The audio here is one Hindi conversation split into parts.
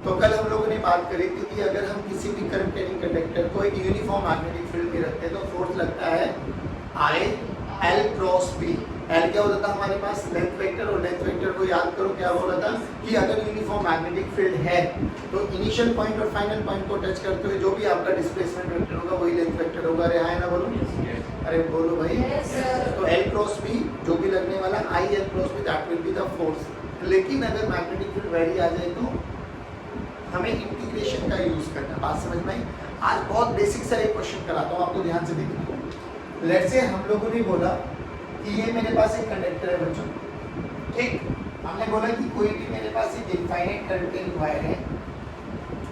तो कल हम लोगों ने बात करी थी कि अगर हम किसी भी करंट कैरिंग कंडक्टर को एक यूनिफॉर्म मैग्नेटिक फील्ड में रखते हैं तो फोर्स लगता है I L cross B. L क्या होता था हमारे पास लेंथ वेक्टर, और लेंथ वेक्टर को याद करो क्या बोला था कि अगर यूनिफॉर्म मैग्नेटिक फील्ड है तो इनिशियल पॉइंट और फाइनल पॉइंट को टच करते हुए जो भी आपका डिस्प्लेसमेंट वेक्टर होगा वही लेंथ वेक्टर होगा। अरे हाँ ना बोलो, अरे बोलो भाई। तो एल क्रॉस बी जो भी लगने वाला I L cross B that will be the force. लेकिन अगर मैग्नेटिक फील्ड वेरी आ जाए तो हमें इंटीग्रेशन का यूज करना। बात समझ में आई? आज बहुत बेसिक सा एक क्वेश्चन कराता हूँ, आपको ध्यान से देखना। लेट्स से हम लोगों ने बोला कि ये मेरे पास एक कंडक्टर है बच्चों, ठीक। हमने बोला कि कोई भी मेरे पास एक इनफाइनाइट करंट कैरिंग वायर है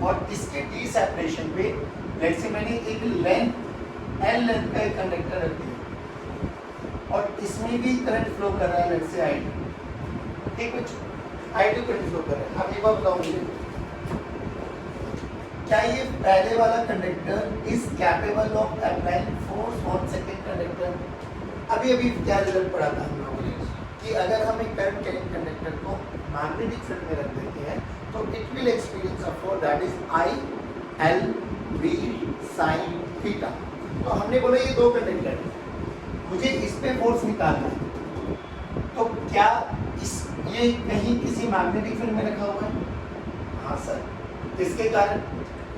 और इसके डी सेपरेशन पे लेट्स से मैंने एक लेंथ एल लेंथ का एक कंडक्टर रख दिया और इसमें भी करंट फ्लो कर रहा है लेट्स से आई, ठीक बच्चों, आई करंट फ्लो कर रहा है। अब एक बार बताओ मुझे, क्या ये पहले वाला conductor is capable of applying force on second conductor? अभी अभी क्या रिजल्ट पड़ा था हम लोगों ने कि अगर हम एक करंट कैरिंग कंडक्टर को मैग्नेटिक फील्ड में रख देते हैं तो it will experience a force that is I L B sine theta. तो हमने बोला ये दो कंडक्टर है, मुझे इस पे फोर्स निकालना है, तो क्या इस ये कहीं किसी मैग्नेटिक फील्ड में रखा हुआ है? हाँ सर। किसके कारण?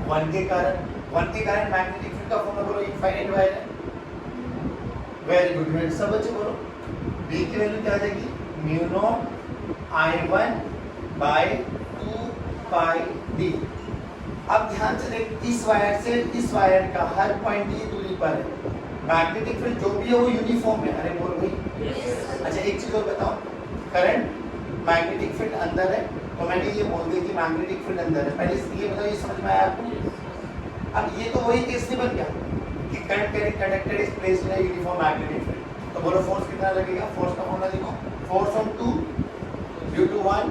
वन के कारण। वन के कारण मैग्नेटिक फील्ड का फॉर्मूला बोलो, इनफाइनाइट वायर है। वेरी गुड, वेरी सब बच्चे बोलो। B की वैल्यू क्या आ जाएगी? Mu naught I1 by 2 pi D। अब ध्यान से देख, इस वायर से इस वायर का हर पॉइंट ये दूरी पर है, मैग्नेटिक फील्ड जो भी है वो यूनिफॉर्म है। अरे बोल भाई। अच्छा एक चीज और बताओ, करंट मैग्नेटिक फील्ड अंदर है तो मैंने ये बोल दिया कि मैग्नेटिक फील्ड अंदर है। पहले ये बताओ, ये समझ में आया आपको? अब ये तो वही केस नहीं बन गया कि current carrying conductor is placed in a uniform magnetic field. तो बोलो फोर्स कितना लगेगा? फोर्स का फॉर्मूला देखो, force on 2 due to 1,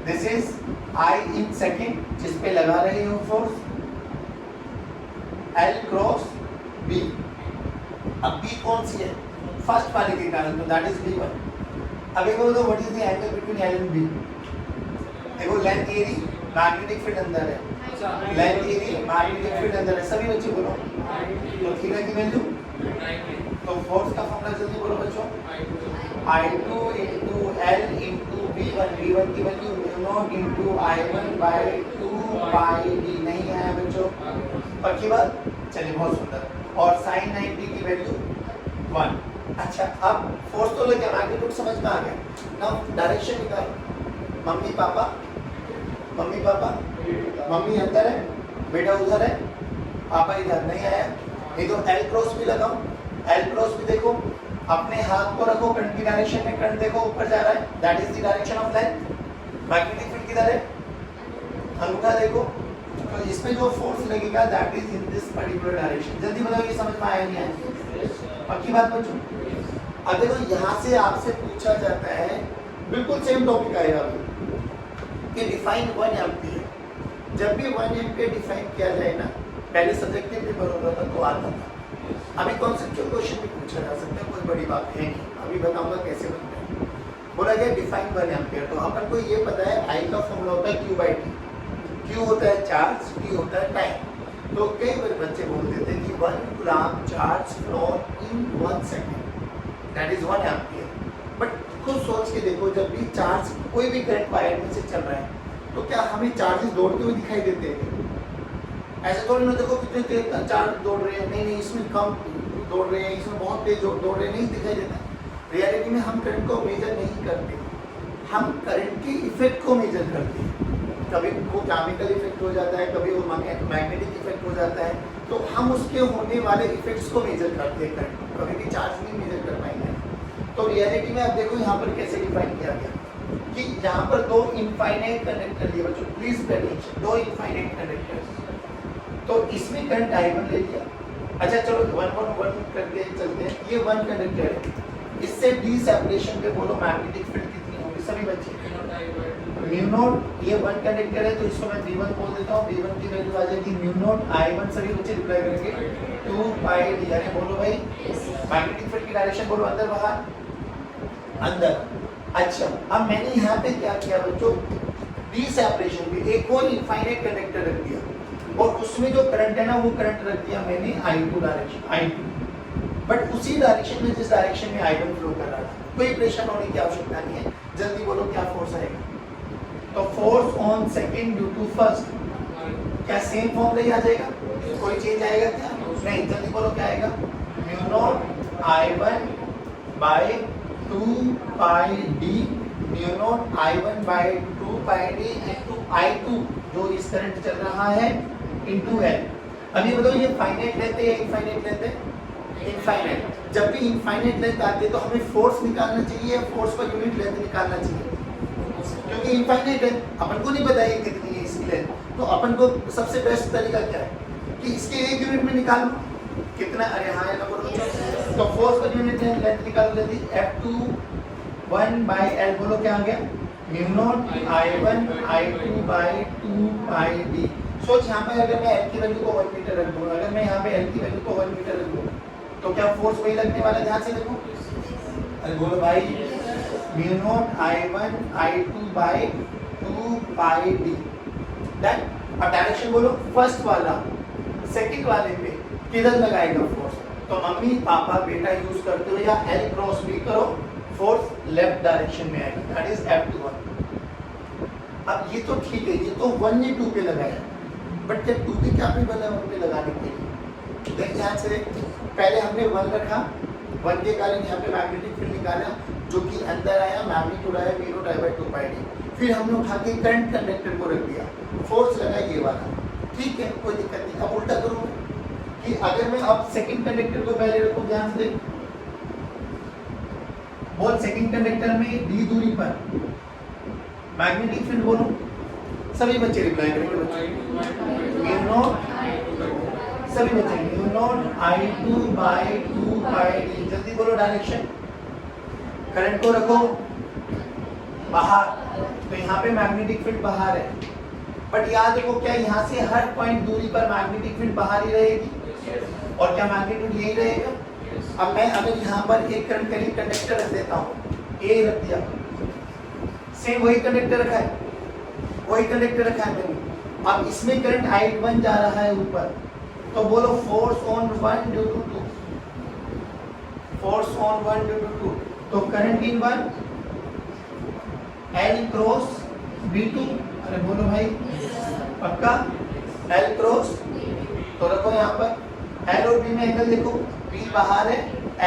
this is I in second जिस पे लगा रहे हो फोर्स, एल क्रॉस बी। अब बी कौन सी है? फर्स्ट वाले के कारण, तो दैट इज b1। अब एक बोलो what is the angle between L and B? देखो लेंथ एरी मैग्नेटिक फील्ड अंदर है, लेंथ एरी मैग्नेटिक फील्ड अंदर है। सभी बच्चे बोलो, तो थीटा की वैल्यू, तो फोर्स का फॉर्मूला जल्दी बोलो बच्चों, I2 into L into V1। V1 की value mu naught into I1 by 2 pi D। नहीं है बच्चों, पक्की बात? चलिए बहुत सुंदर। और sin 90 की वैल्यू 1। अच्छा अब फोर्स तो लग गया, मैग्नीट्यूड समझ में आ गया। नाउ डायरेक्शन निकालो। Mummy papa, mummy papa, mummy अंदर है, बेटा उधर है, पापा इधर नहीं आया। नहीं तो एल क्रॉस भी लगाओ, एल क्रॉस भी देखो, अपने हाथ को रखो करंट की डायरेक्शन में, करंट देखो ऊपर जा रहा है, that is the direction of length. Magnetic field किधर है? अंगूठा देखो, तो इसमें जो फोर्स लगेगा that is in this particular direction. जल्दी बताओ ये समझ में आया नहीं आया? पक्की बात बच्चों? अब देखो यहाँ से आपसे पूछा जाता है, बिल्कुल सेम टॉपिक आएगा कि डिफाइन 1 एम्पीयर। जब भी 1 एम्पीयर डिफाइन किया जाए ना, पहले सब्जेक्टिव पेपर होता था तो आता था, अभी कॉन्सेप्चुअल क्वेश्चन भी पूछा जा सकता है, कोई बड़ी बात है नहीं। अभी बताऊंगा कैसे बनता है। बोला गया डिफाइन 1 एम्पीयर, तो अपन को ये पता है आई का फॉर्मूला होता है Q/T। Q होता है चार्ज, T होता है टाइम। तो कई बार बच्चे बोल देते हैं कि 1 coulomb charge flow in 1 second, that is 1 ampere. But खुद सोच के देखो, जब भी चार्ज कोई भी करंट वायर में से चल रहा है तो क्या हमें चार्जेस दौड़ते हुए दिखाई देते हैं? ऐसे थोड़ी ना देखो कितने तेज चार्ज दौड़ रहे हैं, नहीं नहीं इसमें कम दौड़ रहे हैं, इसमें बहुत तेज दौड़ रहे हैं, नहीं दिखाई देता। रियलिटी में हम करंट को मेजर नहीं करते, हम करंट के इफेक्ट को मेजर करते हैं। कभी वो केमिकल इफेक्ट हो जाता है, कभी वो मैग्नेटिक इफेक्ट हो जाता है, तो हम उसके होने वाले इफेक्ट्स को मेजर करते हैं करंट को, कभी भी चार्ज नहीं मेजर कर पाएंगे। तो रियलिटी में अब देखो यहाँ पर कैसे डिफाइन किया गया कि यहाँ पर दो इनफाइनाइट कंडक्टर लिए बच्चों, प्लीज पे अटेंशन, दो इनफाइनाइट कंडक्टर्स। तो इसमें करंट I1 ले लिया। अच्छा चलो 1 करके चलते हैं, ये 1 कंडक्टर है, इससे डी सेपरेशन पे बोलो मैग्नेटिक फील्ड कितनी होगी सभी बच्चे? Mu naught. ये 1 कंडक्टर है तो इसको मैं V1 बोल देता हूँ, V1 की वैल्यू आ जाएगी म्यू नॉट I1। सभी बच्चे रिप्लाई करेंगे 2 पाई D। अरे बोलो भाई, मैग्नेटिक फील्ड की डायरेक्शन बोलो, अंदर बाहर? अंदर। अच्छा अब मैंने यहाँ पे क्या किया बच्चों, D डी सेपरेशन पे एक और इनफाइनाइट कंडक्टर रख दिया और उसमें जो करंट है ना वो करंट रख दिया मैंने I2 डायरेक्शन, I2, बट उसी डायरेक्शन में जिस डायरेक्शन में I1 फ्लो कर रहा था। कोई प्रेशर होने की आवश्यकता नहीं है। जल्दी बोलो क्या फोर्स आएगा? तो force on second due to first क्या सेम फॉर्म रही आ जाएगा? कोई चेंज आएगा क्या? नहीं। जल्दी बोलो क्या आएगा? Mu naught I1 by 2 pi D, mu naught I1 by 2 pi D into I2 जो इस करंट चल रहा है इनटू L। अभी बताओ ये फाइनाइट लेंथ है या इनफाइनाइट लेंथ है? इनफाइनाइट। जब भी इनफाइनाइट लेंथ आती है तो हमें फोर्स निकालना चाहिए या फोर्स पर यूनिट लेंथ निकालना चाहिए? क्योंकि इनफाइनाइट है, अपन को नहीं पता है कितनी है इसकी लेंथ, तो अपन को सबसे बेस्ट तरीका क्या है कि इसके एक यूनिट में निकाल लो कितना। अरे हाँ ना बोलो, तो फोर्स पर यूनिट लेंथ निकाल लेती F2 1 बाय L। बोलो क्या आ गया? Mu naught I1 I2 by 2 pi D. सोच यहाँ पे अगर मैं L की वैल्यू को 1 मीटर रख दूँ, अगर मैं यहाँ पे L की वैल्यू को 1 मीटर रख दूँ तो क्या फोर्स वही लगने वाला? ध्यान से देखो। अरे बोलो भाई, mu naught I1 I2 by 2 pi D. That. अब डायरेक्शन बोलो फर्स्ट वाला सेकंड वाले पे किधर लगाएगा फोर्स? तो मम्मी पापा बेटा यूज करते हो या L क्रॉस B करो, फोर्स लेफ्ट डायरेक्शन में आएगा, दैट इज F1। अब ये तो ठीक है, ये तो 1 ने 2 पे लगाया, बट जब 2 के कैपेबल है 1 पे लगाने के लिए। देख ध्यान से, पहले हमने 1 रखा, 1 के कारण यहाँ पे मैग्नेटिक फील्ड निकाला जो कि अंदर आया, मैग्नीट्यूड आया V naught I by 2 pi D. फिर हमने उठा के करंट कंडक्टर को रख दिया, फोर्स लगा ये वाला, ठीक है कोई दिक्कत नहीं। अब उल्टा करूँ कि अगर मैं अब सेकंड कंडक्टर को पहले रखूं, ध्यान से बोल, सेकंड कंडक्टर में d दूरी पर मैग्नेटिक फील्ड बोलो, सभी बच्चे रिप्लाई करेंगे बच्चे। म्यू नॉट, सभी बच्चे mu naught I2 by 2 pi D. जल्दी बोलो डायरेक्शन। करंट को रखो बाहर, तो यहाँ पे मैग्नेटिक फील्ड बाहर है, बट याद रखो क्या यहाँ से हर पॉइंट दूरी पर मैग्नेटिक फील्ड बाहर ही रहेगी और क्या मैग्नीट्यूड यही रहेगा? अब मैं अगर यहाँ पर एक करंट करीब कंडक्टर रख देता हूँ, A रख दिया, सेम वही कंडक्टर रखा है, वही कंडक्टर रखा है मैंने। अब इसमें करंट I1 जा रहा है ऊपर, तो बोलो force on 1 due to 2, force on 1 due to 2, तो current in 1 L cross B2। अरे बोलो भाई पक्का? L क्रॉस, तो रखो यहाँ पर L और B में एंगल देखो, B बाहर है,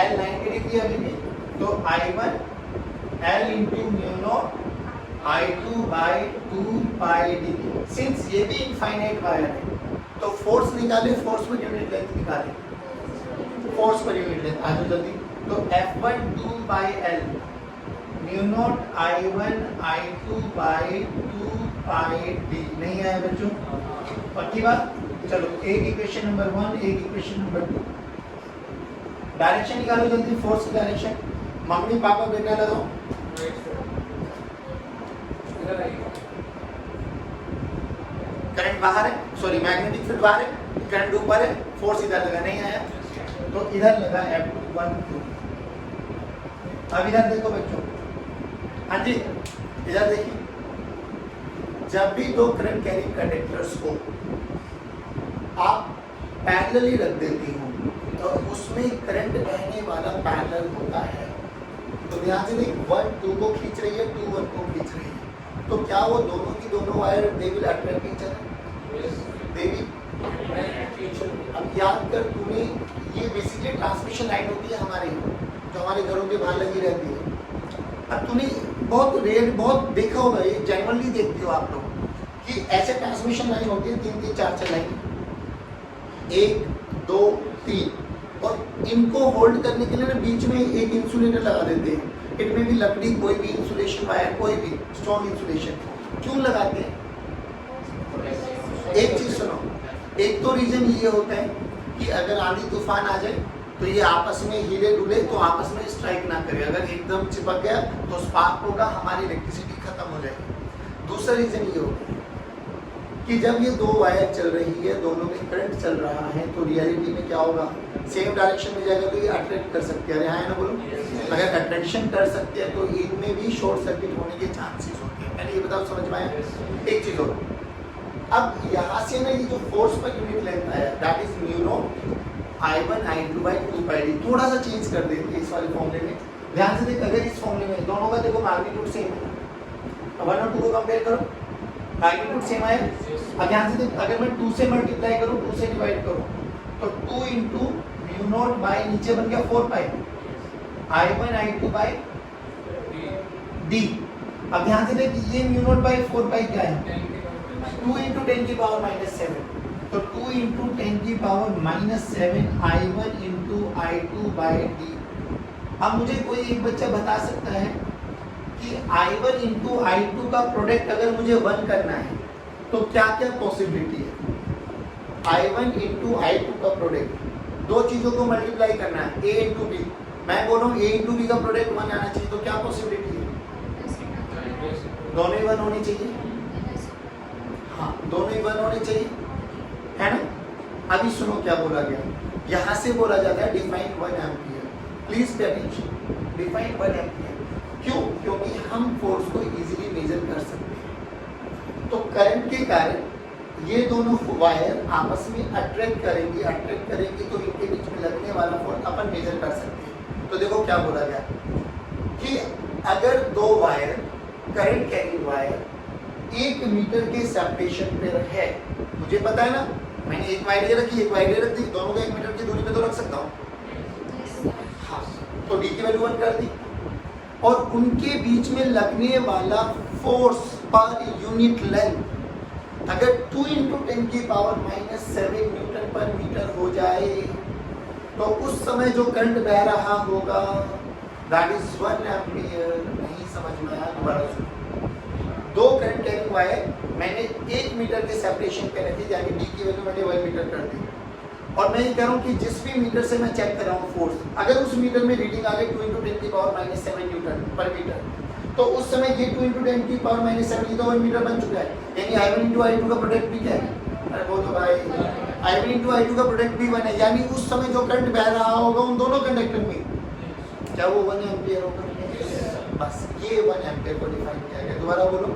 L 90 डिग्री अभी भी, तो I1 L into mu naught I2 by 2 pi D. Since ये भी इनफाइनाइट वायर है तो फोर्स निकाले, फोर्स पर यूनिट लेंथ निकाले, फोर्स पर यूनिट लेंथ आ जाओ जल्दी। तो F1 2 by L mu naught I1 I2 by 2 pi D. नहीं आया बच्चों? पक्की बात? चलो एक इक्वेशन नंबर 1, एक इक्वेशन नंबर 2। डायरेक्शन निकालो जल्दी, फोर्स की डायरेक्शन। मम्मी पापा बेटा लगाओ। करंट बाहर है, सॉरी मैग्नेटिक फील्ड बाहर है, करंट ऊपर है, फोर्स इधर लगा, नहीं आया तो इधर लगा F1 2। अब इधर देखो बच्चों, हाँ जी इधर देखिए, जब भी दो करंट कैरिंग कंडक्टर्स को आप पैरेलली रख देती हो तो उसमें करंट बहने वाला पैरेलल होता है। तो ध्यान से देख, 1 2 को खींच रही है, 2 1 को खींच रही है, तो क्या वो दोनों की दोनों wire they will attract each other? They will. अब याद कर, तूने ये बेसिकली ट्रांसमिशन लाइन होती है हमारे, जो हमारे घरों के बाहर लगी रहती है। अब तूने बहुत रेयर, बहुत देखा होगा, ये जनरली देखते हो आप लोग कि ऐसे ट्रांसमिशन लाइन होती है 3 3 4 4 लाइन, 1 2 3, और इनको होल्ड करने के लिए ना बीच में एक इंसुलेटर लगा देते हैं। इनमें भी लकड़ी, कोई भी इंसुलेशन वायर, कोई भी स्ट्रॉन्ग इंसुलेशन क्यों लगाते हैं? एक चीज सुनो, एक तो रीजन ये होता है कि अगर आंधी तूफान आ जाए तो ये आपस में हिले डुले तो आपस में स्ट्राइक ना करे, अगर एकदम चिपक गया तो स्पार्क होगा, हमारी इलेक्ट्रिसिटी खत्म हो जाएगी। दूसरा रीजन ये होता है कि जब ये दो वायर चल रही है, दोनों में करंट चल रहा है, तो रियलिटी में क्या होगा, सेम डायरेक्शन में जाएगा, तो ये अट्रैक्ट कर सकते हैं। अरे हाँ ना बोलो, अगर अट्रैक्शन कर सकते हैं तो इनमें भी शॉर्ट सर्किट होने के चांसेस होते हैं। मैंने ये बताओ, समझ में आया? एक चीज और, अब यहाँ से ना ये जो फोर्स पर यूनिट लेंथ आया, that is mu naught I1 I2 by 2 pi d। थोड़ा सा चेंज कर देते हैं इस वाले फॉर्मूले में। ध्यान से देख, अगर इस फॉर्मूले में दोनों का देखो मैग्नीट्यूड सेम है, अब 1 और 2 को कंपेयर करो, मैग्नीट्यूड सेम है। अब ध्यान से देख, अगर मैं 2 से मल्टीप्लाई करूं, 2 से डिवाइड करूं, तो 2 into म्यू नॉट बाय नीचे बन गया 4 pi I1 I2 by d। अब ध्यान से देख, ये म्यू नॉट बाय 4 pi क्या है, 2 into 10 की पावर -7, तो 2 into 10 की power -7 I1 into I2 by d। अब मुझे कोई एक बच्चा बता सकता है कि I1 into I2 का प्रोडक्ट अगर मुझे 1 करना है तो क्या क्या पॉसिबिलिटी है। I1 into I2 का प्रोडक्ट, दो चीजों को मल्टीप्लाई करना है, A into B। मैं बोल रहा हूँ A into B का प्रोडक्ट 1 आना चाहिए, तो क्या पॉसिबिलिटी है, दोनों ही 1 होने चाहिए। हाँ, दोनों ही 1 होने चाहिए, है ना। अभी सुनो क्या बोला गया, यहाँ से बोला जाता है define 1 ampere. Please pay attention, define 1 ampere क्यों, क्योंकि हम फोर्स को इजीली मेजर कर सकते हैं। तो करंट के कारण ये दोनों वायर आपस में अट्रैक्ट करेंगी तो इनके बीच में लगने वाला फोर्स अपन मेजर कर सकते हैं। तो देखो क्या बोला गया कि अगर दो wire, current carrying wire 1 metre के सेपरेशन पे है, मुझे पता है ना, मैंने एक वायर ये रखी, एक वायर ये रख दी, दोनों को 1 मीटर की दूरी पे तो रख सकता हूँ। हाँ, तो डी की वैल्यू 1 कर दी, और उनके बीच में लगने वाला फोर्स पर यूनिट लेंथ अगर 2 into 10 की पावर -7 न्यूटन पर मीटर हो जाए, तो उस समय जो करंट बह रहा होगा दैट इज 1 एम्पियर। नहीं समझ में आया, दोबारा सुनो। दो करंट कैरिंग वायर मैंने 1 मीटर के सेपरेशन पे रखी, यानी डी की वैल्यू मैंने 1 मीटर कर दी, और मैं ये कह रहा हूँ कि जिस भी मीटर से मैं चेक कर रहा हूँ फोर्स, अगर उस मीटर में रीडिंग आ गई 2 into 10 की पावर -7 न्यूटन पर मीटर, तो उस समय ये 2 into 10 की पावर -7 तो 1 मीटर बन चुका है, यानी I1 into I2 का प्रोडक्ट भी क्या है, अरे बोलो भाई, I1 into I2 का प्रोडक्ट भी 1 है, यानी उस समय जो करंट बह रहा होगा उन दोनों कंडक्टर में, क्या वो 1 एम्पियर होगा। बस ये 1 एम्पियर को डिफाइन किया गया। दोबारा बोलो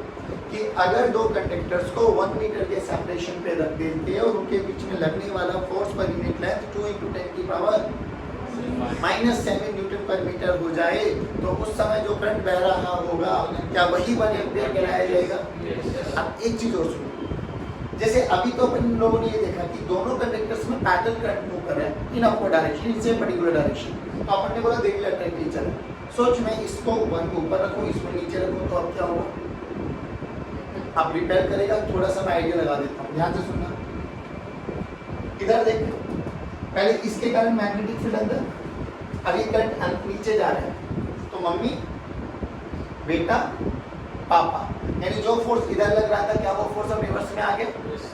कि अगर दो कंडक्टर्स को 1 मीटर के सेपरेशन पे रख देते हैं और उनके बीच में लगने वाला फोर्स पर यूनिट लेंथ 2 into 10 की पावर -7 न्यूटन पर मीटर हो जाए, तो उस समय जो करंट बह रहा होगा क्या वही 1 एम्पियर कहलाया जाएगा। अब एक चीज और सुनो, जैसे अभी तो अपन लोगों ने ये देखा कि दोनों कंडक्टर्स में पैरेलल करंट मूव कर रहा है in upward direction, in same particular direction, तो अपन ने बोला they will attract each other. सोच मैं इसको 1 को ऊपर रखूं, इसको नीचे रखूं, तो अब क्या होगा, अब रिपेयर करेगा। थोड़ा सा मैं आइडिया लगा देता हूँ, ध्यान से सुनना। इधर देख, पहले इसके कारण मैग्नेटिक फील्ड अंदर, अभी करंट नीचे जा रहा है, तो मम्मी, बेटा, पापा, यानी जो फोर्स इधर लग रहा था क्या वो फोर्स अब रिवर्स में आ गया।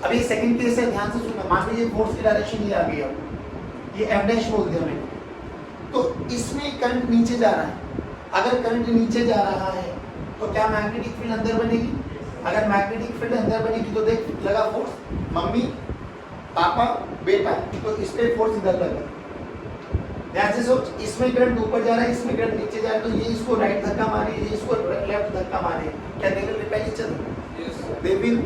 अभी सेकंड केस है, ध्यान से सुनना। मान लीजिए फोर्स की डायरेक्शन ये आ गई, अब ये एफ डैश बोल दिया मैंने, तो इसमें करंट नीचे जा रहा है। अगर करंट नीचे जा रहा है तो क्या मैग्नेटिक फील्ड अंदर बनेगी। अगर मैग्नेटिक फील्ड अंदर बनेगी तो देख लगा फोर्स, मम्मी, पापा, बेटा, तो इस पे फोर्स इधर लगा। ध्यान से सोच, इसमें करंट ऊपर जा रहा है, इसमें करंट नीचे जा रहा है, तो ये इसको राइट धक्का मारे, ये इसको लेफ्ट धक्का मारे, क्या they will repel each other, they will.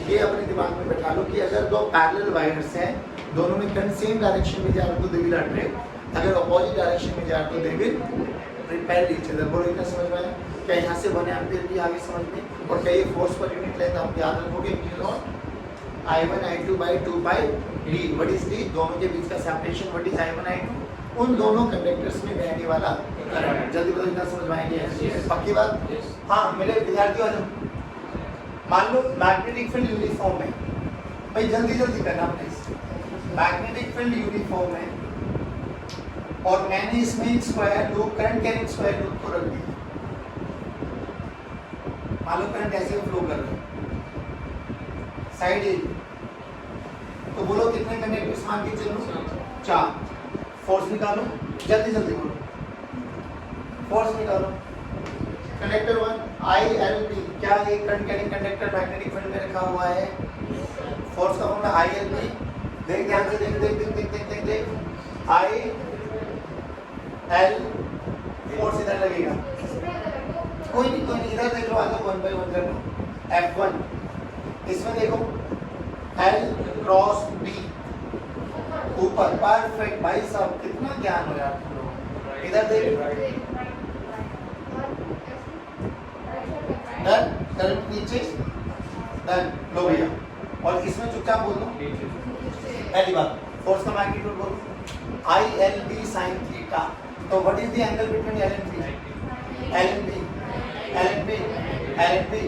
ये अपने दिमाग में बैठा लो कि अगर दो पैरेलल वायर्स हैं, दोनों में करंट सेम डायरेक्शन में जा रहा है तो दे विल अट्रैक्ट, अगर अपोजिट डायरेक्शन में जा रहा है तो they will repel each other. बोलो इतना समझ में आया क्या। यहाँ से 1 एम्पियर भी आगे समझ में, और क्या ये फोर्स पर यूनिट लेंथ आप याद रखोगे, I1 I2 by 2 pi d। What is d, दोनों के बीच का separation, what is I1 I2, उन दोनों कंडक्टर्स में बहने वाला करंट। जल्दी बताओ इतना समझ में आएंगे, पक्की बात। हाँ मेरे विद्यार्थियों, आज मान लो मैग्नेटिक फील्ड यूनिफॉर्म है, भाई जल्दी जल्दी करना प्लीज। मैग्नेटिक फील्ड यूनिफॉर्म है और मैंने इसमें square loop, current carrying square loop को रख दिया। मान लो करंट ऐसे फ्लो कर रहा है साइड ए, तो बोलो कितने कंडक्टर्स मान के चलो, 4। फोर्स निकालो, जल्दी जल्दी बोलो, फोर्स निकालो। कंडक्टर 1 I L P क्या एक current carrying conductor magnetic field में रखा हुआ है? फोर्स का फॉर्मूला आई एल बी। देख ध्यान से देख देख देख देख देख देख देख आई एल फोर्स इधर लगेगा। कोई नहीं इधर देख लो, आगे 1 by 1 कर लो। F1 इसमें देखो L क्रॉस B ऊपर, परफेक्ट भाई साहब, कितना ज्ञान हो यार तुम लोगों। इधर देख, डन, करंट नीचे, डन, लो भैया। और इसमें चुपचाप बोल दो पहली बात, फोर्स का मैग्नीट्यूड बोलो, I L B sine theta. तो what is the angle between L and B? L and B, L and B, L and B.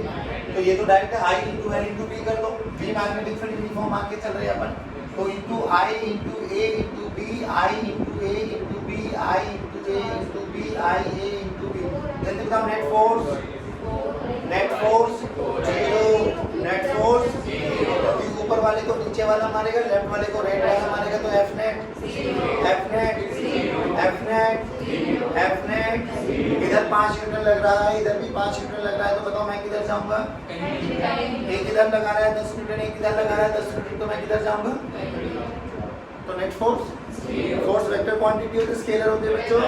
तो ये तो डायरेक्ट है, I into L into B कर दो। बी मैग्नेटिक फील्ड यूनिफॉर्म आके चल रहे हैं अपन, तो इंटू आई इंटू ए इंटू बी, आई इंटू ए इंटू बी, आई इंटू ए इंटू बी, आई ए इंटू बी। जल्दी बताओ, net force, net force zero, net force zero. ऊपर वाले को नीचे वाला मारेगा, लेफ्ट वाले को राइट वाला मारेगा, तो F net, F net, F net, F net. इधर 5 न्यूटन लग रहा है, इधर भी 5 न्यूटन लग रहा है, तो बताओ मैं किधर जाऊंगा? एक इधर लगा रहा है 10 न्यूटन, एक इधर लगा रहा है 10 न्यूटन, तो मैं किधर जाऊंगा? तो net force, force vector quantity होते, स्केलर होते बच्चों,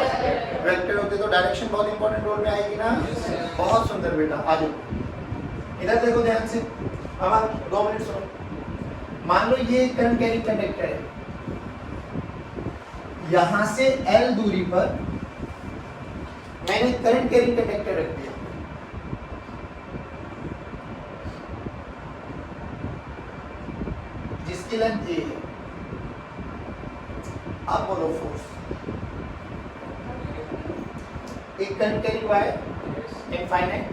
वेक्टर होते, तो डायरेक्शन बहुत इंपॉर्टेंट रोल में आएगी ना। बहुत सुंदर बेटा, आ जाओ इधर देखो ध्यान से। अब आप 2 मिनट सुनो। मान लो ये करंट कैरिंग कंडक्टर है, यहां से L दूरी पर मैंने करंट कैरिंग कंडक्टर रख दिया, जिसकी लेंथ ए है। अब बोलो फोर्स, एक करंट कैरिंग वायर इनफाइनाइट,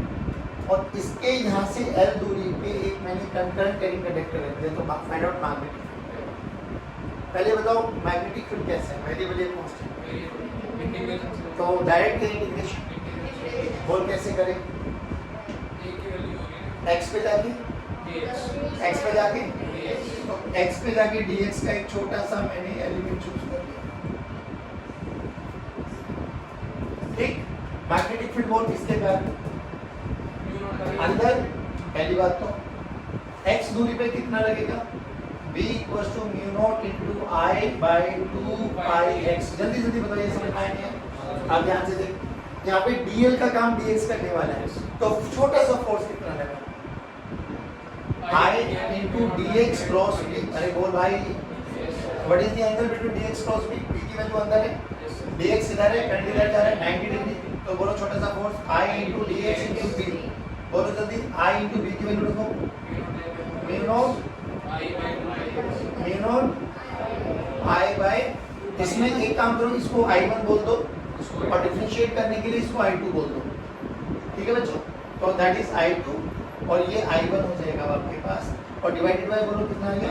और इसके यहाँ से L दूरी पे एक मैंने करंट कैरिंग कंडक्टर रख दिया, तो फाइंड आउट मैग्नेटिक फील्ड। पहले बताओ मैग्नेटिक फील्ड कैसे है? वेरिएबल या कांस्टेंट? तो डायरेक्ट इंटीग्रेशन बोल कैसे करें? x पे जाके, x पे जाके, तो x पे जाके dx का एक छोटा सा मैंने एलिमेंट चूज कर लिया, ठीक। मैग्नेटिक फील्ड बोल किसके कारण? अंदर। पहली बात तो x दूरी पे कितना लगेगा? b equals to mu naught into i by 2 pi x। जल्दी जल्दी बताओ, ये समझ में आया नहीं है? अब ध्यान से देख, यहाँ पे dl का काम dx करने वाला है, तो छोटा सा फोर्स कितना लगा? i into dx cross b। अरे बोल भाई, what is the angle between dx cross b? b की वैल्यू अंदर है, dx इधर है, करंट इधर जा रहा है 90 डिग्री, तो बोलो छोटा सा force i into dx into b। बोलो जल्दी, i इनटू b की वैल्यू लिखो, म्यू नॉट i बाय, इसमें एक काम करो, इसको i1 बोल दो और डिफरेंशिएट करने के लिए इसको i2 बोल दो, ठीक है बच्चों? तो दैट इज i2 और ये i1 हो जाएगा आपके पास, और डिवाइडेड बाय बोलो कितना आएगा?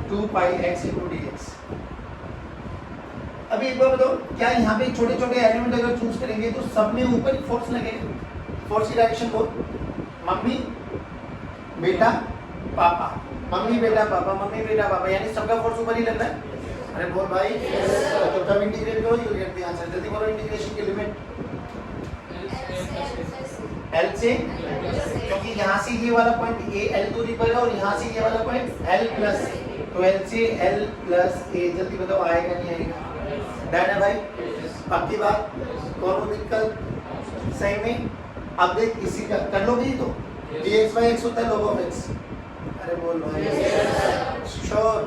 2 पाई x इनटू dx। अभी एक बार बताओ, क्या यहाँ पे छोटे छोटे एलिमेंट अगर चूज करेंगे तो सब में ऊपर फोर्स लगेगा? फोर्स की डायरेक्शन बोल, मम्मी बेटा पापा, मम्मी बेटा पापा, मम्मी बेटा पापा, यानी सबका फोर्स ऊपर ही लग रहा है। अरे बोल भाई, तो कब इंटीग्रेट करो, यू गेट द आंसर। जल्दी बोलो इंटीग्रेशन की लिमिट L से, क्योंकि यहाँ से ये वाला पॉइंट A L दूरी पर है और यहाँ से ये वाला पॉइंट L प्लस, तो L से L प्लस A। जल्दी बताओ आएगा नहीं आएगा? डन है भाई? अब की बात, कौन दिक्कत? सही में। अब देख इसी का कर लो भी, तो dx by x होता है log of x। अरे बोल भाई, श्योर।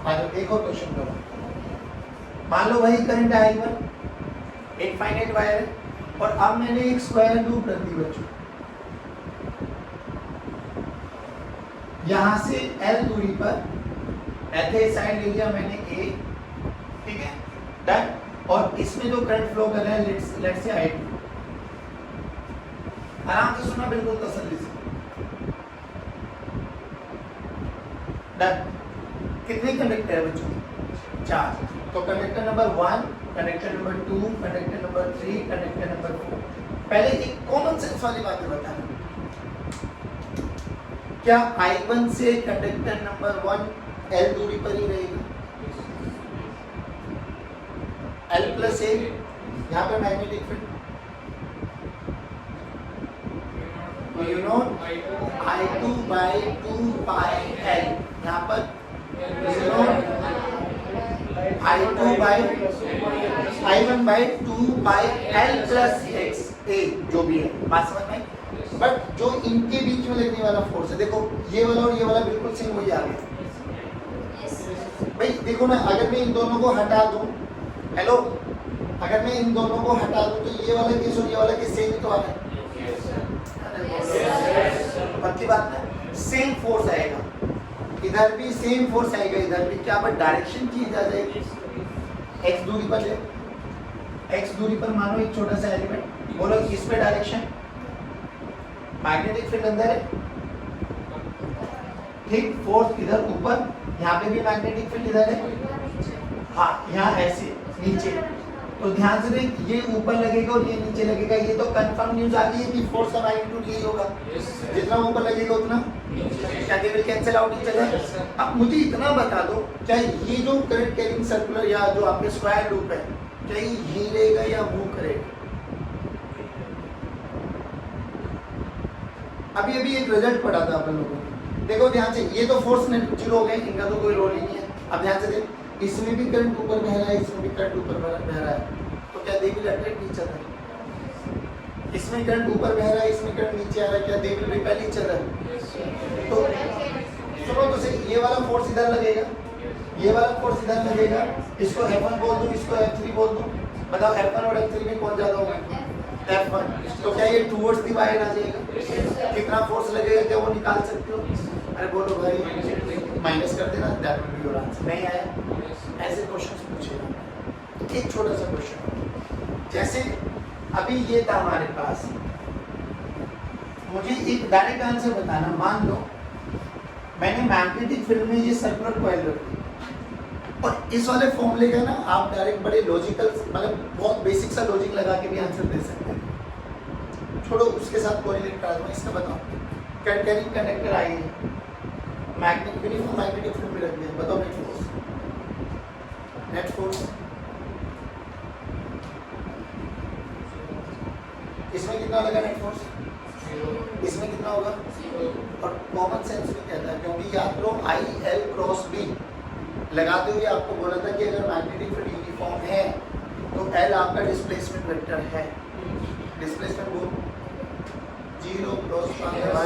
अब एक और क्वेश्चन करो। मान लो भाई करंट I1 इनफाइनाइट वायर है, और अब मैंने एक स्क्वायर लूप रख दी बच्चों, यहां से L दूरी पर ऐसे साइड ले लिया मैंने A, ठीक है, डन। और इसमें जो करंट फ्लो कर रहा है लेट्स से I2। आराम से सुनना, बिल्कुल तसल्ली से। डन। कितने कंडक्टर है बच्चों? 4। तो conductor number 1, conductor number 2, conductor number 3, conductor number 4। पहले एक कॉमन सेंस वाली बात बताना, क्या I1 से कंडक्टर नंबर 1 L दूरी पर ही रहेगा? L प्लस A, यहाँ पे magnetic field you know I2 by 2 pi L, यहाँ पर you know I2 by I1 by 2 pi L plus x a, जो भी है बात समझ में। बट जो इनके बीच में लगने वाला फोर्स है, देखो ये वाला और ये वाला बिल्कुल सेम वही आ गया भाई। देखो ना, अगर मैं इन दोनों को हटा दूं, हेलो, अगर मैं इन दोनों को हटा दूं तो ये वाला केस और ये वाला केस सेम ही तो आ रहा है। पक्की बात है, सेम फोर्स आएगा, इधर भी सेम फोर्स आएगा, इधर भी। क्या बट डायरेक्शन चेंज आ जाएगी। x दूरी पर ले, x दूरी पर मानो एक छोटा सा एलिमेंट, बोलो इस पे डायरेक्शन, मैग्नेटिक फील्ड अंदर है, ठीक, फोर्स इधर ऊपर, यहाँ पे भी मैग्नेटिक फील्ड इधर है, हाँ यहाँ ऐसे नीचे। तो ध्यान से देख, ये ऊपर लगेगा और ये नीचे लगेगा, ये तो कंफर्म न्यूज आ गई है कि फोर्स का मैग्नीट्यूड यही होगा, जितना ऊपर लगेगा उतना क्या they will cancel out each other. अब मुझे इतना बता दो, क्या ये जो करंट कैरिंग सर्कुलर या जो आपके स्क्वायर लूप है, क्या ये यही रहेगा या मूव करेगा? अभी अभी एक रिजल्ट पढ़ा था अपन लोगों ने, देखो ध्यान से, ये तो फोर्स नेट जीरो हो गए, इनका तो कोई रोल ही नहीं है। अब ध्यान से देख, इसमें भी करंट ऊपर बह रहा है, इसमें भी करंट ऊपर बह रहा है, तो क्या they will attract each other? इसमें करंट ऊपर बह रहा है, इसमें करंट नीचे आ रहा है, क्या they will repel each other? तो सुनो तो सही, ये वाला फोर्स इधर लगेगा, ये वाला फोर्स इधर लगेगा, इसको F1 बोल दूं, इसको F3 बोल दूं, बताओ F1 और F3 में कौन ज्यादा होगा? F1। तो क्या ये टुवर्ड्स द वायर आ जाएगा? कितना फोर्स लगेगा, क्या वो निकाल सकते हो? अरे बोलो भाई, माइनस कर देना, that will be your answer. नहीं आया, ऐसे क्वेश्चंस पूछेगा। एक छोटा सा क्वेश्चन, जैसे अभी ये था हमारे पास, मुझे एक डायरेक्ट आंसर बताना। मान लो मैंने मैग्नेटिक फील्ड में ये सर्कुलर कॉइल रख दी, और इस वाले फॉर्मूले का ना आप डायरेक्ट बड़े लॉजिकल, मतलब बहुत बेसिक सा लॉजिक लगा के भी आंसर दे सकते हैं। छोड़ो उसके साथ कोरिलेट करा दो, इसका बताओ, कैरिंग कंडक्टर आई है, मैग्नेटिक यूनिफॉर्म मैग्नेटिक फील्ड में रख दिया, बताओ नेट फोर्स, नेट फोर्स इसमें कितना लगा नेट फोर्स? इसमें कितना होगा? और कॉमन सेंस भी कहता है, क्योंकि याद करो I L क्रॉस B लगाते हुए आपको बोला था कि अगर मैग्नेटिक फील्ड यूनिफॉर्म है तो L आपका डिस्प्लेसमेंट वेक्टर है। डिस्प्लेसमेंट बोल 0 क्रॉस y,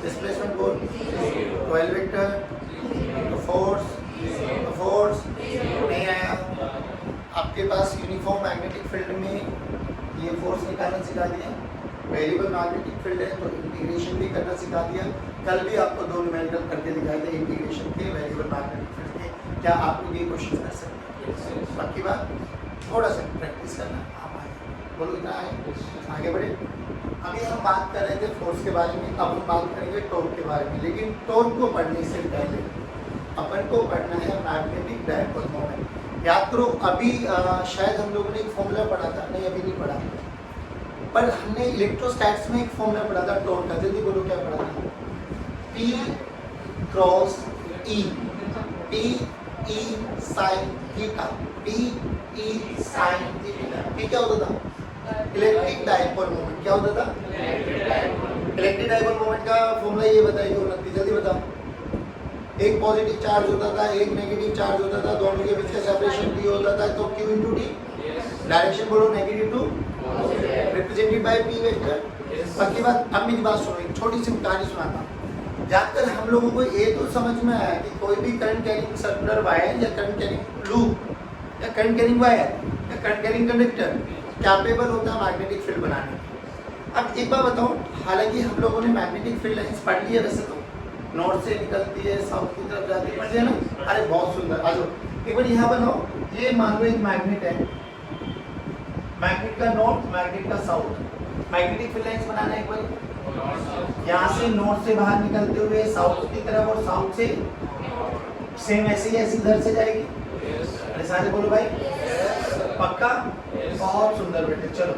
डिस्प्लेसमेंट बोल 12 वेक्टर, फोर्स नहीं आया आपके पास। यूनिफॉर्म मैग्नेटिक फील्ड में ये फोर्स निकालना सिखा दिया, वेरिएबल मैग्नेटिक फील्ड है तो इंटीग्रेशन भी करना सिखा दिया। कल भी आपको 2 न्यूमेरिकल करके दिखाए थे इंटीग्रेशन के, वेरिएबल मैग्नेटिक फील्ड के। क्या आप लोग ये क्वेश्चन कर सकते हैं? बाकी बात थोड़ा सा प्रैक्टिस करना, आप आए बोलो इतना आए, आगे बढ़े। अभी हम बात कर रहे थे फोर्स के बारे में, अब हम बात करेंगे टॉर्क के बारे में। लेकिन टॉर्क को पढ़ने से पहले अपन को पढ़ना है मैग्नेटिक डायपोल मोमेंट। याद करो, अभी शायद हम लोगों ने एक फॉर्मूला पढ़ा था, नहीं अभी नहीं पढ़ा, पर हमने इलेक्ट्रोस्टैट्स में एक फॉर्मूला पढ़ा था टॉर्क का। जल्दी बोलो क्या पढ़ा था? P cross E, P E sin theta, P E sin theta. P क्या होता था? Electric dipole moment. क्या होता था? इलेक्ट्रिक डायपोल मोमेंट का फॉर्मूला ये बताइए, उन्नति जल्दी बताओ। एक पॉजिटिव चार्ज होता था, एक नेगेटिव चार्ज होता था, दोनों के बीच का सेपरेशन P होता था, तो Q इंटू D। डायरेक्शन बोलो negative to represented by P vector. बाकी बात, अब मेरी बात सुनो, एक छोटी सी कहानी सुनाता हूँ। जानकर हम लोगों को ये तो समझ में आया कि कोई भी करंट कैरिंग सर्कुलर वायर या करंट कैरिंग लूप या करंट कैरिंग वायर या करंट कैरिंग कंडक्टर कैपेबल होता है मैग्नेटिक फील्ड बनाने की। अब एक बार बताओ, हालांकि हम लोगों ने मैग्नेटिक फील्ड लाइंस पढ़ ली है, वैसे तो नॉर्थ से निकलती है साउथ की तरफ जाती है, पढ़ लिया ना? अरे बहुत सुंदर। आ जाओ एक बार यहाँ बनाओ, ये मान लो एक मैग्नेट है, मैग्नेट का नॉर्थ, मैग्नेट का साउथ। मैग्नेटिक फील्ड लाइंस बनाना है एक बार, यहाँ से नॉर्थ से बाहर निकलते हुए साउथ की तरफ, और साउथ से सेम ऐसे ही ऐसे इधर से जाएगी। अरे सारे बोलो भाई, पक्का? बहुत सुंदर बेटे, चलो।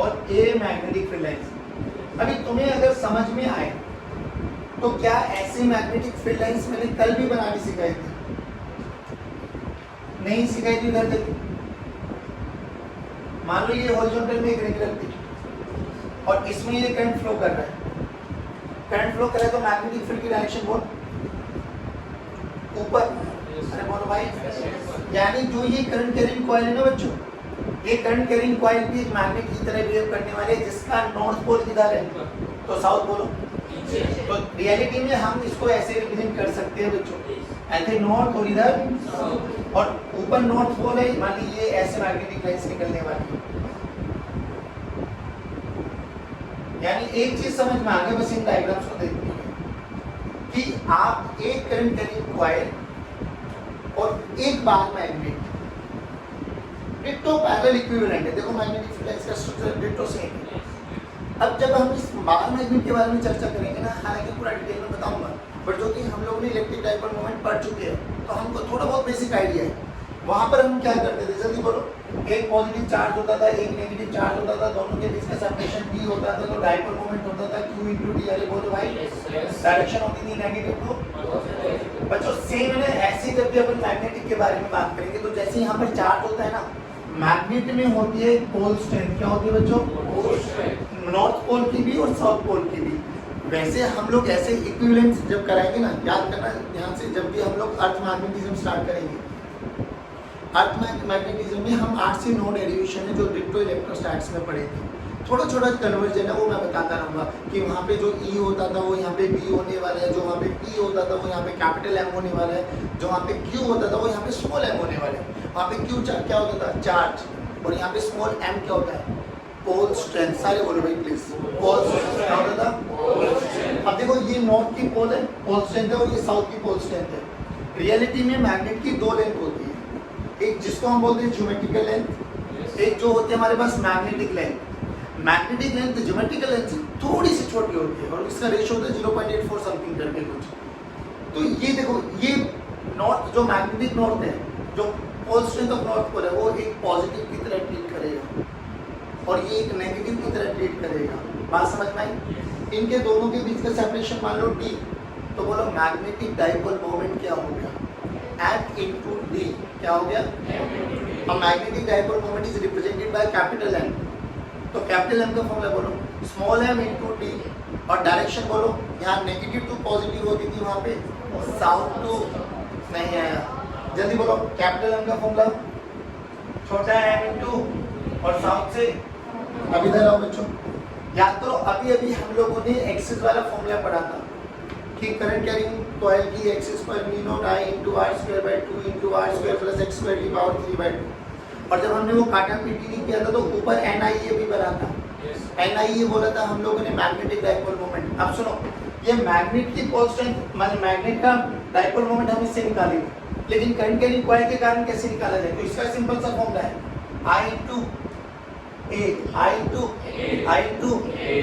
और ये मैग्नेटिक फील्ड लाइंस, अभी तुम्हें अगर समझ में आए तो क्या ऐसे मैग्नेटिक फील्ड लाइंस मैंने कल भी बनानी सिखाई थी? नहीं सिखाई थी? इधर देखो, मान लो ये हॉरिजॉन्टल में एक रेखा थी, और इसमें ये करंट फ्लो कर रहा है, करंट फ्लो कर रहा है तो मैग्नेटिक फील्ड की डायरेक्शन बोल ऊपर। अरे बोलो भाई, यानी जो ये करंट कैरिंग कॉइल है ना बच्चों, ये करंट कैरिंग कॉइल भी एक मैग्नेट की तरह बिहेव करने वाले है, जिसका नॉर्थ पोल किधर है, तो साउथ बोलो। तो रियलिटी में हम इसको ऐसे रिप्रेजेंट कर सकते हैं बच्चों, ऐसे नॉर्थ और इधर, और ऊपर नॉर्थ पोल है, मान लीजिए ऐसे मैग्नेटिक लाइंस निकलने वाली है। यानी एक चीज समझ में आ गया बस इन डायग्राम्स को देखते हुए कि आप एक करंट कैरिंग कॉइल और एक bar magnet, ditto parallel equivalent है। देखो मैग्नेटिक फील्ड का स्ट्रक्चर डिट्टो सेम है। अब जब हम इस बार मैग्नेट के बारे में चर्चा करेंगे ना, हालांकि पूरा डिटेल में बताऊंगा, बट जो कि हम लोग ने इलेक्ट्रिक डाइपोल मोमेंट पढ़ चुके हैं तो हमको थोड़ा बहुत बेसिक आइडिया है। वहां पर हम क्या करते थे, जल्दी बोलो। एक पॉजिटिव चार्ज होता था, एक नेगेटिव चार्ज होता था, दोनों के बीच का सेपरेशन d होता था, तो डाइपोल मोमेंट होता था q * d। अरे बोलो भाई, डायरेक्शन होती थी नेगेटिव टू बच्चों सेम है। ऐसे जब भी अपन मैग्नेटिक के बारे में बात करेंगे तो जैसे यहाँ पर चार्ज होता है ना, मैग्नेट में होती है पोल स्ट्रेंथ। क्या होती है बच्चों, नॉर्थ पोल की भी और साउथ पोल की भी। वैसे हम लोग ऐसे इक्विवेलेंस जब कराएंगे ना, याद करना ध्यान से, जब भी हम लोग अर्थ मैग्नेटिज्म स्टार्ट करेंगे, अर्थ मैग्नेटिज्म में हम 8 से 9 डेरिवेशन है जो डिट्टो इलेक्ट्रोस्टैटिक्स में पढ़े थे। थोड़ा छोटा कन्वर्जन है वो मैं बताता रहूँगा कि वहाँ पे जो E होता था वो यहाँ पे B होने वाला है, जो वहाँ पे P होता था वो यहाँ पे कैपिटल M होने वाला है, जो वहाँ पे Q होता था वो यहाँ पे स्मॉल m होने वाला है। वहाँ पे Q क्या होता था, चार्ज, और यहाँ पे स्मॉल m क्या होता है, पोल स्ट्रेंथ। सारे बोलो भाई प्लीज, पोल स्ट्रेंथ क्या होता था। अब देखो ये नॉर्थ की पोल है, पोल स्ट्रेंथ है, और ये साउथ की पोल स्ट्रेंथ है। रियलिटी में मैग्नेट की दो लेंथ होती है, एक जिसको हम बोलते हैं ज्योमेट्रिकल लेंथ, एक जो होती है हमारे पास magnetic length. Magnetic length geometrical length से थोड़ी सी छोटी होती है और इसका रेशियो होता है 0.84 समथिंग करके कुछ। तो ये देखो, ये नॉर्थ जो मैग्नेटिक नॉर्थ है, जो pole strength of north pole है, वो एक पॉजिटिव की तरह ट्रीट करेगा और ये एक नेगेटिव की तरह ट्रीट करेगा। बात समझ में आई। इनके दोनों के बीच का सेपरेशन मान लो d, तो बोलो मैग्नेटिक डाइपोल मोमेंट क्या हो गया, F into d। क्या हो गया, अब magnetic dipole moment is represented by capital M, तो कैपिटल M का फॉर्मूला बोलो, स्मॉल m into d, और डायरेक्शन बोलो, यहाँ नेगेटिव टू पॉजिटिव होती थी, वहाँ पे साउथ टू नहीं आया। जल्दी बोलो, कैपिटल M का फॉर्मूला छोटा m into और साउथ से। अभी इधर आओ बच्चों, याद करो अभी अभी हम लोगों ने एक्सिस वाला फॉर्मूला पढ़ा था कि करंट कैरिंग कॉइल की एक्सिस पर v0 I into r² / 2 into r² + x² की पावर 3/2। और जब हमने वो काटा पीटी नहीं किया था तो ऊपर NIA भी बना था। NIA बोला था हम लोगों ने मैग्नेटिक डाइपोल मोमेंट। अब सुनो, ये मैग्नेट की पोल स्ट्रेंथ माने मैग्नेट का डाइपोल मोमेंट हम इससे निकालेंगे, लेकिन करंट कैरिंग कॉइल के कारण कैसे निकाला जाए, तो इसका सिंपल सा फॉर्मूला है I into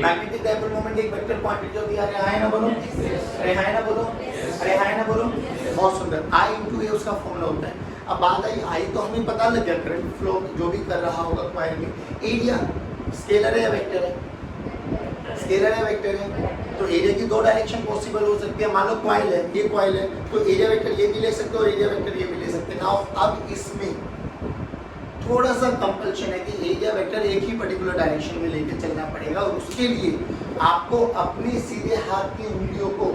magnetic dipole moment एक वेक्टर क्वांटिटी होती है। अरे हाय ना बोलो, अरे हाय ना बोलो, अरे हाय ना बोलो, बहुत सुंदर। I into A उसका फॉर्मूला होता है। अब बात आई, I तो हमें पता लग गया करंट फ्लो जो भी कर रहा होगा कॉइल में। एरिया स्केलर है या वेक्टर है, स्केलर है वेक्टर है, तो एरिया की दो डायरेक्शन पॉसिबल हो सकती है। मान लो कॉइल है, ये कॉइल है, तो एरिया वेक्टर ये भी ले सकते हो और एरिया वेक्टर ये भी ले सकते हैं। नाउ अब इसमें थोड़ा सा कंपल्शन है कि एरिया वेक्टर एक ही पर्टिकुलर डायरेक्शन में लेके चलना पड़ेगा, और उसके लिए आपको अपने सीधे हाथ की उंगलियों को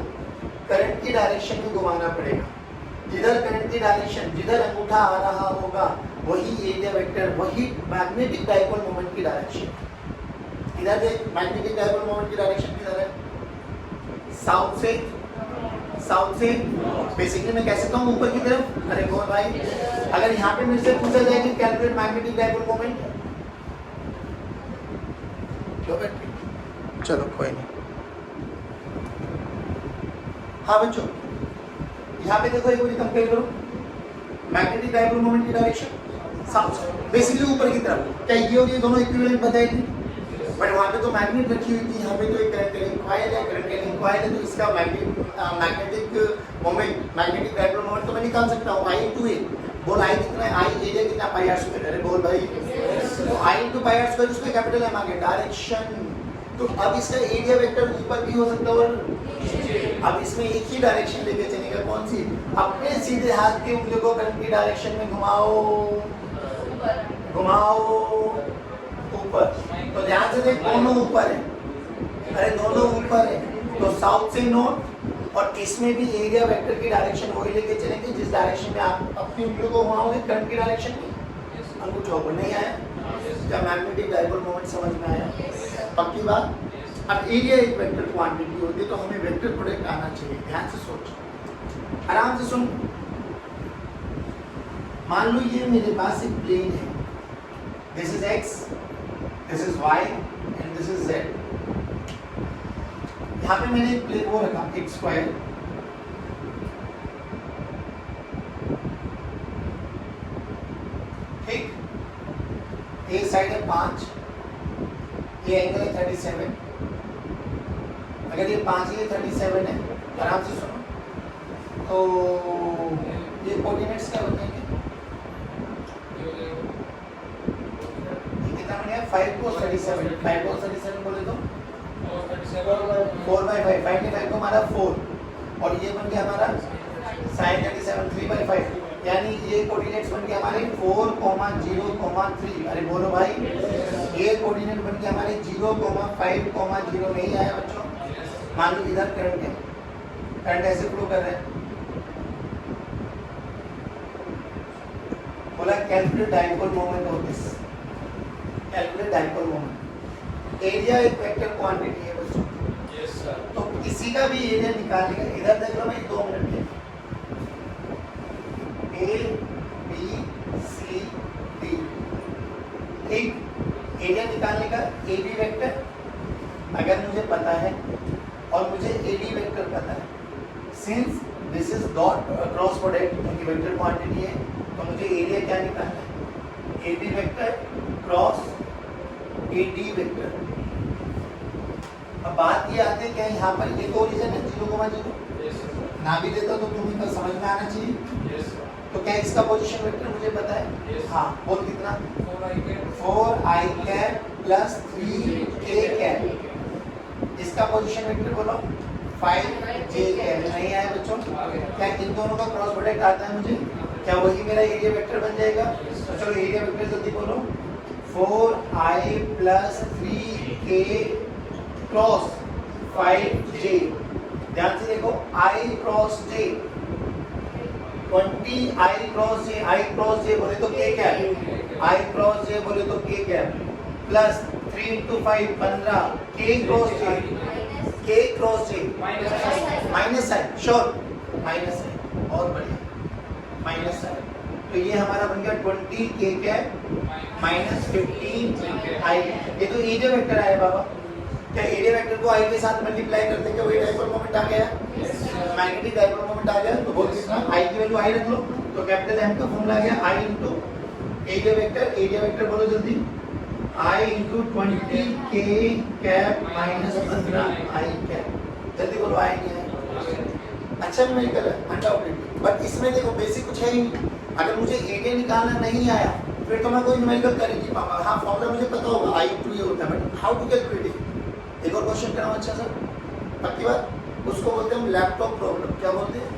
करंट की डायरेक्शन में घुमाना पड़ेगा। जिधर करंट की डायरेक्शन, जिधर अंगूठा आ रहा होगा वही एरिया वेक्टर, वही मैग्नेटिक डाइपोल मोमेंट की डायरेक्शन। इधर देख, मैग्नेटिक डाइपोल मोमेंट की डायरेक्शन किधर है, साउथ से, साउथ से बेसिकली मैं कह सकता हूँ ऊपर की तरफ। अरे बोल भाई, अगर यहाँ पे मेरे से पूछा जाए कि कैलकुलेट मैग्नेटिक डाइपोल मोमेंट, चलो कोई नहीं। हाँ बच्चों, यहाँ पे देखो एक बार कंपेयर करो, मैग्नेटिक डाइपोल मोमेंट की डायरेक्शन साउथ से, बेसिकली ऊपर की तरफ। क्या ये और ये दोनों इक्विवेलेंट बताए थे, बट वहाँ पे तो मैग्नेट रखी हुई थी, यहाँ पे तो एक करंट कैरिंग कॉइल है, करंट कैरिंग कॉइल है, तो इसका magnetic moment, magnetic dipole moment तो मैं निकाल सकता हूँ I into A। बोल I कितना है, I एरिया कितना, पाई आर स्क्वायर। अरे बोल भाई, तो I into pi R square, उसका कैपिटल M आ गया, डायरेक्शन। तो अब इसका एरिया वेक्टर ऊपर भी हो सकता है और अब इसमें एक ही डायरेक्शन लेके चलेगा, कौन सी, अपने सीधे हाथ की उंगलियों को करंट की डायरेक्शन में घुमाओ, घुमाओ ऊपर। तो ध्यान से देख, दोनों ऊपर है, अरे दोनों ऊपर है तो साउथ से नॉर्थ, और इसमें भी एरिया वेक्टर की डायरेक्शन वही लेके चलेंगे जिस डायरेक्शन में आप अपनी उंगलियों को घुमाओगे करंट की डायरेक्शन में। अंगूठा ऊपर नहीं आया, क्या मैग्नेटिक डाइपोल मोमेंट समझ में आया? पक्की बात। अब एरिया एक वेक्टर क्वांटिटी होती है तो हमें वेक्टर प्रोडक्ट आना चाहिए। ध्यान से सोच, आराम से सुन। मान लो ये मेरे पास एक प्लेन है, this is X, this is Y and this is Z. यहाँ पे मैंने एक प्लेन वो रखा एक्स स्क्वायर, ठीक, एक साइड है 5, ये एंगल है 37। अगर ये 5 है 37 है, आराम से सुनो, तो ये कोऑर्डिनेट्स क्या बनेंगे? कितना बन गया? 5 cos 37, 5 cos 37 बोले तो 4/5, 5 को हमारा 4, और ये बन गया हमारा sin 37 3/5, यानी ये कोऑर्डिनेट्स बन गए हमारे 4, 0, 3। अरे बोलो भाई, ये कोऑर्डिनेट बन गए हमारे 0, 5, 0 नहीं आया बच्चों। मान लो इधर करंट है, करंट ऐसे फ्लो कर रहा है, बोला calculate dipole moment of this, calculate dipole moment. Area एक वेक्टर क्वांटिटी है बच्चों, यस सर। तो किसी का भी एरिया निकालने का, इधर देख लो भाई 2 मिनट के, ए बी सी डी, ठीक, एरिया निकालने का ए बी वेक्टर अगर मुझे पता है और मुझे ए बी वेक्टर पता है, since this is dot cross product क्योंकि वेक्टर क्वांटिटी है, तो मुझे एरिया क्या निकालना है? A B vector cross A D vector. अब बात ये आती है क्या यहाँ पर ये तो ओरिजिन है 0,0, ना भी देता तो तुम्हें कल समझ में आना चाहिए। तो क्या इसका पोजीशन वेक्टर मुझे पता है? हाँ, बोल कितना? 4i cap plus 3k cap. इसका पोजीशन वेक्टर बोलो 5j कैप। नहीं आया बच्चों? क्या इन दोनों का क्रॉस प्रोडक्ट आता है मुझे? क्या वही मेरा एरिया वेक्टर बन जाएगा? तो चलो एरिया वेक्टर जल्दी बोलो, 4i plus 3k cross 5j। ध्यान से देखो, i cross j 20, i cross j बोले तो k क्या है? i क्रॉस j बोले तो k क्या है? Plus 3 into 5 15, k cross j minus sign, sure minus sign, बहुत बढ़िया माइनस साइन। तो ये हमारा बन गया 20 k कैप माइनस 15 i। ये तो एरिया वेक्टर आया बाबा। क्या एरिया वेक्टर को i के साथ मल्टीप्लाई करते क्या वही डाइपोल मोमेंट आ गया? मैग्नेटिक डाइपोल मोमेंट आ गया। तो बोल कितना? i की वैल्यू i रख लो, तो कैपिटल M का फॉर्मूला आ गया i into area vector. Area vector बोलो जल्दी, i into 20 k cap minus 15 i cap. जल्दी बोलो, i नहीं है। अच्छा न्यूमेरिकल है अनडाउटेडली, बट इसमें देखो बेसिक कुछ है ही नहीं। अगर मुझे एरिया निकालना नहीं आया फिर तो मैं कोई न्यूमेरिकल कर ही नहीं पाऊंगा। हाँ, फॉर्मूला मुझे पता होगा i इनटू ये होता है, but how to calculate it? एक और क्वेश्चन कराओ अच्छा सर, पक्की बात। उसको बोलते हैं लैपटॉप प्रॉब्लम। क्या बोलते हैं?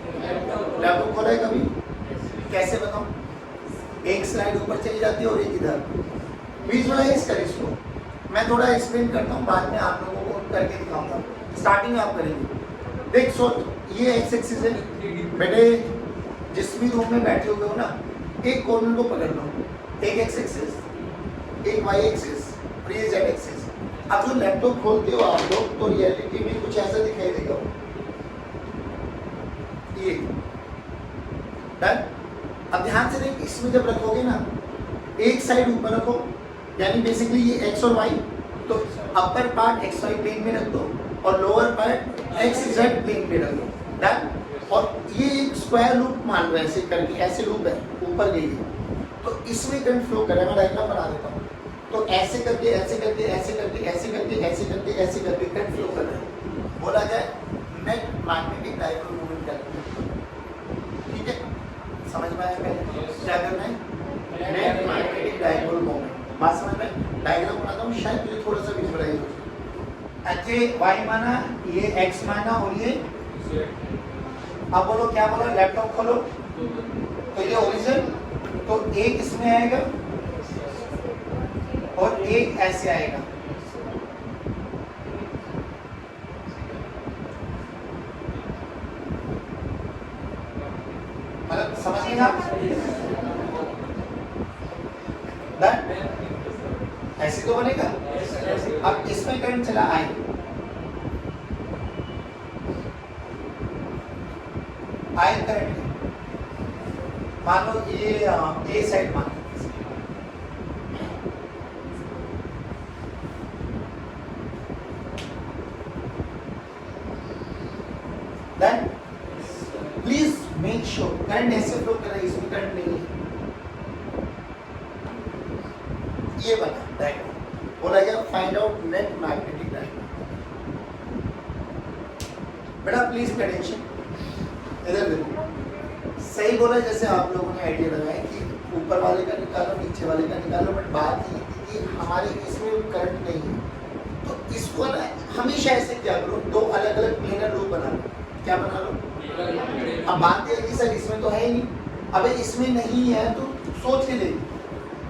लैपटॉप खोला है कभी? कैसे बताऊं? एक स्लाइड ऊपर चली जाती है और एक इधर, विजुअलाइज कर इसको। मैं थोड़ा एक्सप्लेन करता हूँ, बाद में आप लोगों को करके दिखाऊंगा। स्टार्टिंग में आप करेंगे। देख सोच, ये एक्स एक्सिस है बेटे, जिस भी रूम में बैठे हुए हो ना, एक कॉर्नर को पकड़ लो, एक एक्स एक्सिस, एक वाई एक्सिस और ये जेड एक्सिस। अब जो लैपटॉप खोलते हो आप लोग तो रियलिटी में कुछ ऐसा दिखाई देगा, ये डन। अब ध्यान से देख, इसमें जब रखोगे ना, एक साइड ऊपर रखो, यानी बेसिकली ये एक्स और वाई, तो upper part X Y plane में रख दो और lower part X Z plane में रख दो, डन। और ये एक स्क्वायर लूप मान लो, ऐसे करके, ऐसे लूप है, ऊपर गई है, तो इसमें करंट फ्लो करेगा। डायग्राम बना देता हूँ। तो ऐसे करके ऐसे करके ऐसे करके ऐसे करके ऐसे करके ऐसे करके करंट फ्लो कर रहा है। बोला जाए नेट मैग्नेटिक डाइपोल मोमेंट करते हैं। ठीक है, समझ में आया? क्या करना है? Net magnetic dipole moment. बात समझ में? डायग्राम बनाता हूँ, शायद मुझे थोड़ा सा विजुअलाइज हो जाए। अच्छा, वाई माना, ये एक्स माना और ये, अब बोलो क्या बोला? लैपटॉप खोलो, तो ये ओरिजिन, तो एक इसमें आएगा और एक ऐसे आएगा। बनेगा? डन? ऐसे तो बनेगा। अब इसमें करंट चला आई, आई करंट मान लो ये साइड मान लो, then please make sure current ऐसे फ्लो कर रहा है, इसमें करंट नहीं है। ये बना डायग्राम, बोला गया find out net magnetic diagram. बेटा प्लीज पे अटेंशन, इधर देखो, सही बोला जैसे आप लोगों ने आइडिया लगाया कि ऊपर वाले का निकालो नीचे वाले का निकालो, बट बात ये कि हमारे इसमें करंट नहीं है, तो इसको ना हमेशा ऐसे क्या करो, दो अलग अलग प्लेनर लूप बना लो। क्या बना लो? अब बात ये है कि सर इसमें तो है ही नहीं, अबे इसमें नहीं है तो सोच के देखो,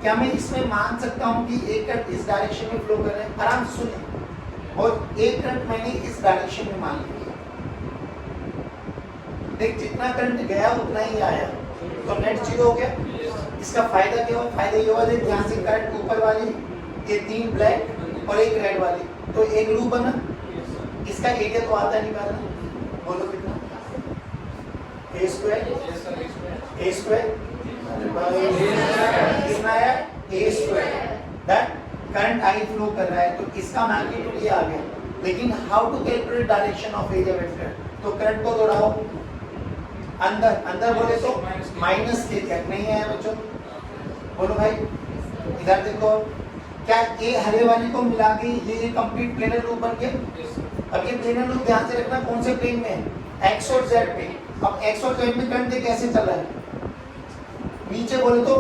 क्या मैं इसमें मान सकता हूँ कि एक करंट इस डायरेक्शन में फ्लो कर रहा है? आराम से सुनिए, और एक करंट मैंने इस डायरेक्शन में मान लिया, देख जितना करंट गया उतना ही आया, तो नेट जीरो हो गया। इसका फायदा क्या हुआ? फायदा ये हुआ देख यहाँ से करंट ऊपर वाली, ये तीन ब्लैक और एक रेड वाली, तो एक लूप बना। इसका एरिया तो आता निकालना, बोलो कितना? ए स्क्वायर कितना है? A square. That current I flow कर रहा है, तो इसका मैग्नीट्यूड ये आ गया। लेकिन how to calculate direction of area vector? तो करंट को दौड़ाओ अंदर, अंदर बोले तो माइनस के कैप नहीं है बच्चों, बोलो भाई इधर देखो, क्या ये हरे वाली को मिला के ये कंप्लीट प्लेनर लूप बन गया। अब ये प्लेनर लूप ध्यान से रखना कौन से प्लेन में है? एक्स और जेड पे। अब एक्स और जेड में करंट कैसे चल रहा है? नीचे बोले तो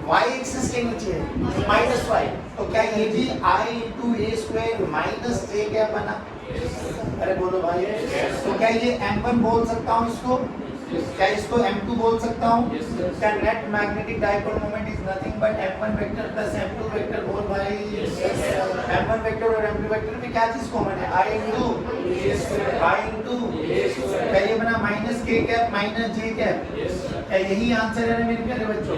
y एक्सिस के नीचे है माइनस वाई, तो क्या ये भी i into A square minus J क्या बना? अरे बोलो भाई, तो क्या ये m1 बोल सकता हूँ इसको? क्या इसको m2 बोल सकता हूँ? क्या net magnetic dipole moment is nothing but m1 vector plus m2 vector? बोल भाई, m1 वेक्टर और m2 वेक्टर में क्या चीज कॉमन है? i इंटू क्या ये बना माइनस के कैप माइनस जे कैप? क्या यही आंसर है मेरे प्यारे बच्चों?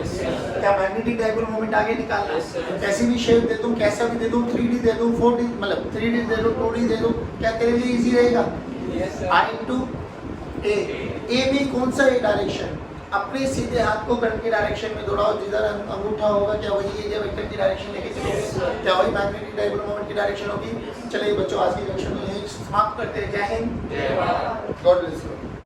क्या मैग्नेटिक डाइपोल मोमेंट आगे निकालना? कैसी भी शेप दे दूं, कैसा भी दे दूं, 3D दे दूं, 4D मतलब 3D दे दूं, 2D दे दूं, क्या तेरे लिए इजी रहेगा? i इंटू ए में कौन सा है डायरेक्शन? अपने सीधे हाथ को करंट की डायरेक्शन में दौड़ाओ, जिधर अंगूठा होगा क्या वही एरिया वेक्टर की डायरेक्शन लेके चलोगे? क्या वही मैग्नेटिक डाइपोल मोमेंट की डायरेक्शन होगी? चलिए बच्चों आज की लेक्चर में यही समाप्त करते हैं। जय हिंद, गॉड ब्लेस यू।